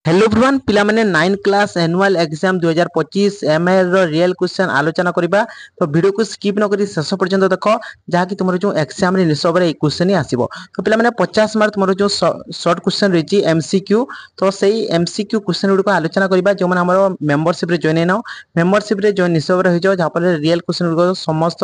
Hello everyone पिला माने 9 class annual exam 2025 MA रो real question आलोचना करिबा। तो वीडियो को स्किप न करी शेष पर्यंत देखो जहा कि तुमरो जो एग्जाम रे निसब रे क्वेश्चन ही आसीबो। तो पिला माने 50 मार्क तुमरो जो शॉर्ट क्वेश्चन रहिची एमसीक्यू। तो सेही एमसीक्यू क्वेश्चन गुडी को आलोचना करिबा जो माने हमरो मेंबरशिप रे जॉइन हेनो मेंबरशिप रे जो निसब रे होजो जहा पर रियल क्वेश्चन गुडी को समस्त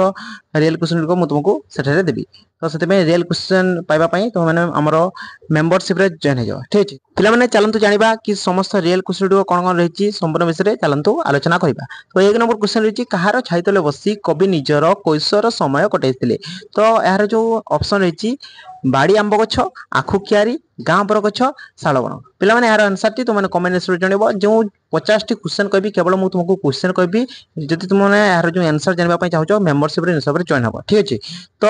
रियल क्वेश्चन गुडी को मु तुमको सेठारे देबी। तो सेते में रियल क्वेश्चन पाइबा पई तो माने हमरो मेंबरशिप रे जॉइन हे जाओ ठीक अछि। पिला माने चलंतु जानिबा कि समस्त रियल क्वेश्चन कौन कौन रही संपूर्ण विषय चलतु आलोचना करवा। तो एक नंबर क्वेश्चन रही कहार छाई तले बसी कवि निजर कैशोर समय कटाई। तो यार जो ऑप्शन रही बाड़ी आंब गछ आखु कियारी गाँ पर गछ शालबण। पिला माने यार आंसर टी तुमने कमेंट सेक्शन रे जानबो। जो 50 टी क्वेश्चन कहबी केवल मु तुमको क्वेश्चन कहबी जदि तुमने यार जो आंसर जानबा पई चाहछो मेंबरशिप रे सब रे जॉइन हबो ठीक अछि। तो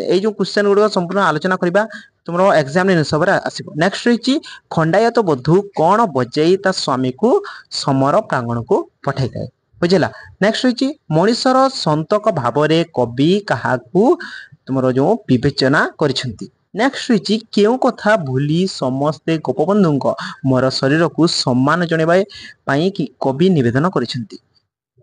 ए जो क्वेश्चन गुडो संपूर्ण आलोचना करबा तुमरो एग्जाम रे सब रे आसीबो। नेक्स्ट रही खंडायत बधू कौन बजाई ता स्वामी को समर प्रांगण को पठाई थाए बुझला। नेक्स्ट रही मनीषर संतक भाव रे कवि काहाकू तुमरो जो विवेचना करिसेंती। नेक्स्ट रही केउ कथा भूली समस्ते गोपबंधु मोर शरीर को सम्मान जणेबाय पई कि कवि निवेदन करिसेंती।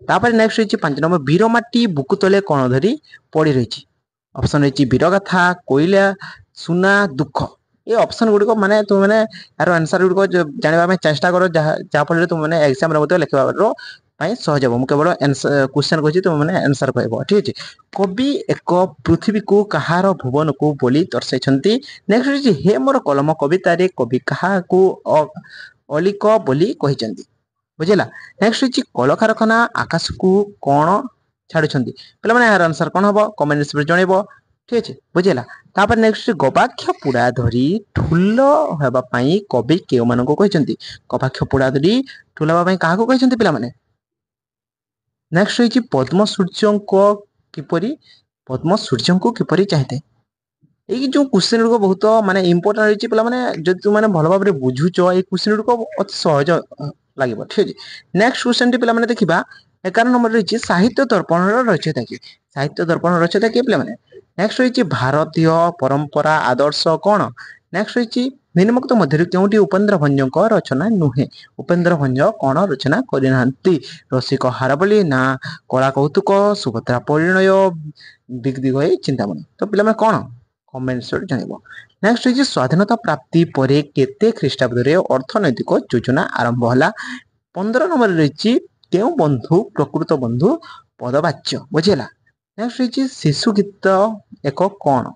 तापर नेक्स्ट रही 5 नंबर वीरमाटी बुकु तले कोन धरी पड़ी रही। ऑप्शन रही वीरगाथा कोइला सुना दुख। ये ऑप्शन गुडी को माने तुम माने यार आंसर गुडी को जानबा में चेष्टा करो जहा फल तुम माने एग्जाम रे मते लिखबा रो पई सहज हो। मु केवल क्वेश्चन कहछि तुम माने आंसर कहबो ठीक अछि। कवि एक पृथ्वी को कहार भुवन को बोली दर्शाइछंती। नेक्स्ट रही हे मोर कलम कविता रे कवि कहा को अलिक बोली कहिचंती बुझला। नेक्स्ट रही कल कारखाना आकाश को कोन छाडुछंती। पले माने यार आंसर कोन हबो कमेंट्स में जणेबो ठीक अछि बुझला। तापर नेक्स्ट गवाक्ष पुड़ा धरी ठुल हेबा पई कवि केउ मानको कहिसंती। गवाक्ष पुड़ा धरी ठुल हेबा पई काहाको कहिसंती पिला माने। नेक्स्ट रही पद्म सूर्य को किपरि चाहते। ये जो क्वेश्चन को बहुत माने इंपोर्टेंट रही पिला माने जदि तुम माने भलो भाबरे बुझुचो ए क्वेश्चन को अति सहज लागिबो ठीक अछि। नेक्स्ट क्वेश्चन टी पिला माने देखिबा 11 नंबर रही साहित्य दर्पण रचयिता किए। साहित्य दर्पण रचयिता किए पिला माने। नेक्स्ट रही भारतीय परंपरा आदर्श कौन। नेक्स्ट रही निम्नलिखित मध्य केउटी उपेंद्र भंज रचना नुहे। उपेंद्र भंज कौन रचना करिनांती। रसिक हारबली ना कला कौतुक सुभद्रा परिणय दिग्दिगय चिंतामणि। तो पिला माने कौन कमेंट्स रे जानबो। नेक्स्ट रही स्वाधीनता प्राप्ति परे केते ख्रीष्टाब्द रे अर्थनैतिक योजना आरंभ हला। 15 नंबर रही केउ बंधु प्रकृत बंधु पदवाच्य बुझेला। नेक्स्ट रही शिशु गीत एक कौन।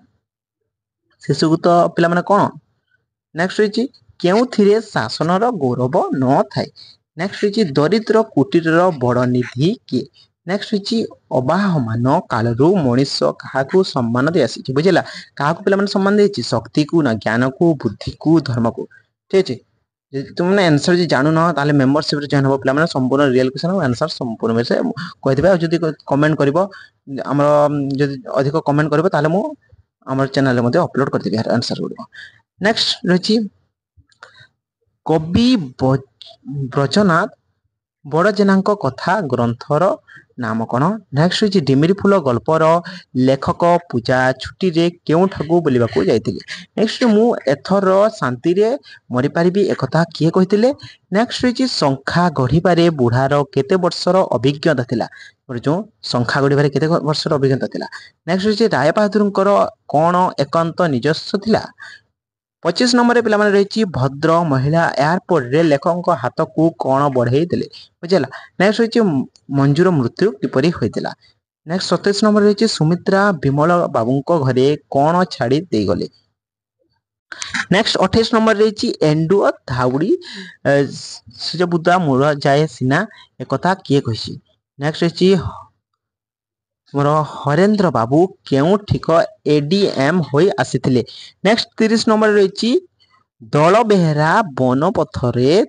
शिशु गीत पिला माने कौन। नेक्स्ट रही केउथिरे शासनर गौरव न थाए। नेक्स्ट रही दरिद्र कुटीर बड़ निधि किए। नेक्स्ट रही अबाहमान कालरू मनीष काहाकू सम्मान दे आसी बुझेला। काहाकू पिला माने सम्मान देछि शक्ति को ना ज्ञान को बुद्धि को धर्म को ठीक अछि। यदि तुमने आंसर जे जानू न ताले मेंबरशिप रे जॉइन हो पिला माने संपूर्ण रियल क्वेश्चन आंसर संपूर्ण में से कहि दिबा। जदि कमेंट करबो हमर जदि अधिक कमेंट करबो ताले मु हमर चैनल रे मध्ये अपलोड कर देबी आंसर गुडी। नेक्स्ट रही कवि ब्रजनाथ बड़जेनाଙ୍କ कथा ग्रंथर नाम कौन। नेक्स्ट रही डिमिरी फूल गल्पर लेखक पूजा छुट्टी रे केउ ठाकू बोलिबा को जाइतिले। नेक्स्ट मु एथर शांति रे मरि पारिबी एकथा किए कहितिले। नेक्स्ट रही संख्या गढ़िबारे बुढ़ार केते वर्षर अभिज्ञता थिला। जो संख्या गढ़िबारे केते वर्षर अभिज्ञता थिला। नेक्स्ट रही राय बहादुरଙ୍କର कौन एकांत निजस्व थिला। 25 नंबर पिला माने रही भद्र महिला एयरपोर्ट रे लेखक हाथ को कौन बढ़ाई देले बुझला। नेक्स्ट रही मंजूर मृत्यु किपरि होइतिला। नेक्स्ट 27 नंबर रही सुमित्रा विमल बाबूंको घरे कौन छाड़ी दे गले। नेक्स्ट 28 नंबर रही एंडुअ धाउड़ी सुजबुदा मुरा जाए सीना एकथा किए कहिसी। नेक्स्ट रही मोर हरेंद्र बाबू केउ ठिक एडीएम होई आसीथिले। नेक्स्ट 30 नंबर रही दल बेहेरा वन पथरे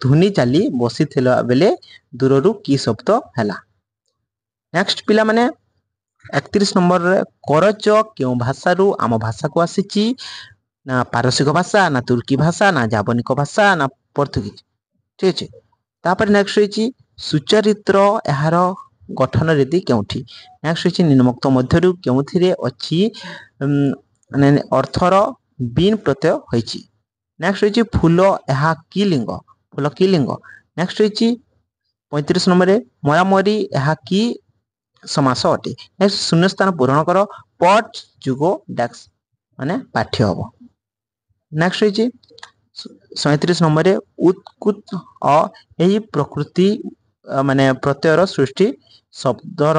धुनी चाली बसी बेले दूररू की शब्द हैला। नेक्स्ट पिला माने 31 नंबर रे करज केउ भाषारू आम भाषा को आसीची ना पारसिक भाषा ना तुर्की भाषा ना जावनिक भाषा ना पोर्तुगीज ठीक अछि। तापर नेक्स्ट रही सुचरित्र एहार गठन रीति केउठी। नेक्स्ट रही निम्नलिखित मध्यरु केउथिरे अछि माने अर्थर बिन प्रत्यय होइची। नेक्स्ट रही फूल यह कि लिंग फूल कि लिंग नेक्स्ट रही 35 नंबर मरामरी यह कि समास अटे नेक्स्ट शून्य स्थान पूरण कर पट जुग डैक्स माने पाठ्य हम नेक्स्ट रही 37 नंबर उत्कुत यही प्रकृति माने प्रत्ययर सृष्टि शब्दर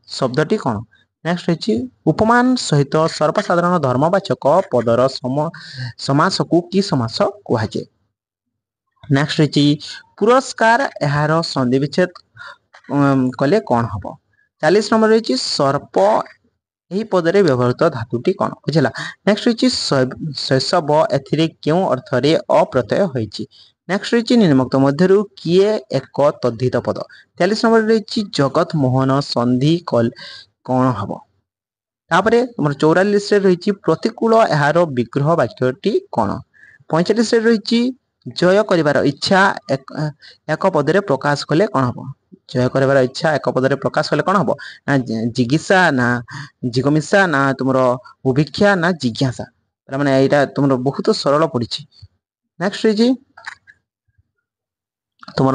शब्दटी कौन नेक्स्ट रही उपमान सहित सर्वसाधारण धर्मवाचक पदर समास को कि समास कहुए नेक्स्ट रही पुरस्कार यार संधि विच्छेद कले कौन हम 40 नंबर रही सर्प यही पदरे व्यवहृत धातुटी कौन बुझला नेक्स्ट रही शैशव एथिरे क्यों अर्थरे अप्रत्यय होइछि नेक्स्ट रही निम्नोक्त मध्यरु किए एक तद्धित पद 43 नंबर रही जगत मोहन संधि कल कौन हम तापरे तुम 44 रही प्रतिकूल यार विग्रह वाक्यटी कौन 45 रही जय कर इच्छा एक पदरे प्रकाश कले कौन हम जय कर इच्छा एक पदरे प्रकाश कले कौन हम ना जिज्ञासा ना जिगमिशा ना तुम बुभिक्षा ना जिज्ञासा माने यहाँ तुम बहुत सरल पड़ी नेक्स्ट रही तुम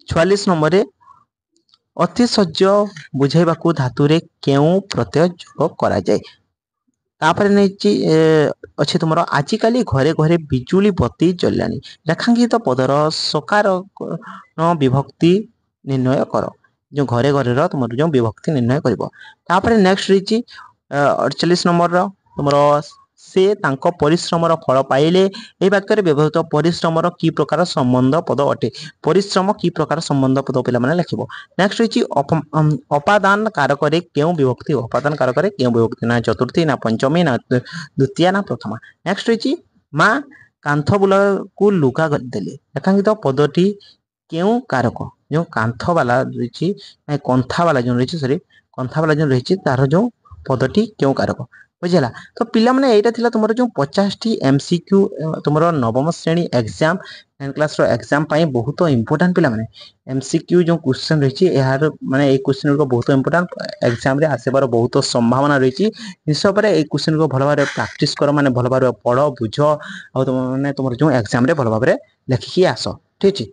44 नंबर अतिशय बुझाइबा धातुरे क्यों प्रत्यय जोग करा जाए तापर नहीं अच्छे तुम आजिकल घरे घरे बिजुली बत्ती जलानी रेखांकित पदर सकार विभक्ति निर्णय कर जो घरे घरे तुम जो विभक्ति निर्णय कर नेक्स्ट रही 48 नंबर तुम से तांको परिश्रमर फल पाइले ए वाक्य व्यवहृत परिश्रमर कि प्रकार संबंध पद अटे परिश्रम कि प्रकार संबंध पद पे लिखिबो नेक्स्ट रही अपादान कारक क्यों विभक्ति अपादान कारक क्यों विभक्ति ना चतुर्थी ना पंचमी ना द्वितीय ना प्रथमा नेक्स्ट रही माँ कांथ बुला को लुगा देले रेखांकित पदटी क्यों कारक जो कांथ वाला रही कंथा वाला जो रही सॉरी कंथा वाला जो रही तार जो पदटी क्यों कारक बुझला तो पिला माने एटा थिला तुमरो जो 50 टी एमसीक्यू तुमरो नवम श्रेणी एग्जाम 9 क्लास रो एग्जाम पाई बहुत इंपोर्टेंट पिला माने एमसीक्यू जो क्वेश्चन रही यार माने ए क्वेश्चन को बहुत इंपोर्टेंट एग्जाम रे आसेबार बहुत संभावना रही निश्चय पर ए क्वेश्चन को भल भाबरे प्रैक्टिस कर माने भल भाबरे पढ़ बुझ आ तुम माने तुमरो जो एग्जाम रे भल भाबरे लेखिकी आस ठीक अछि।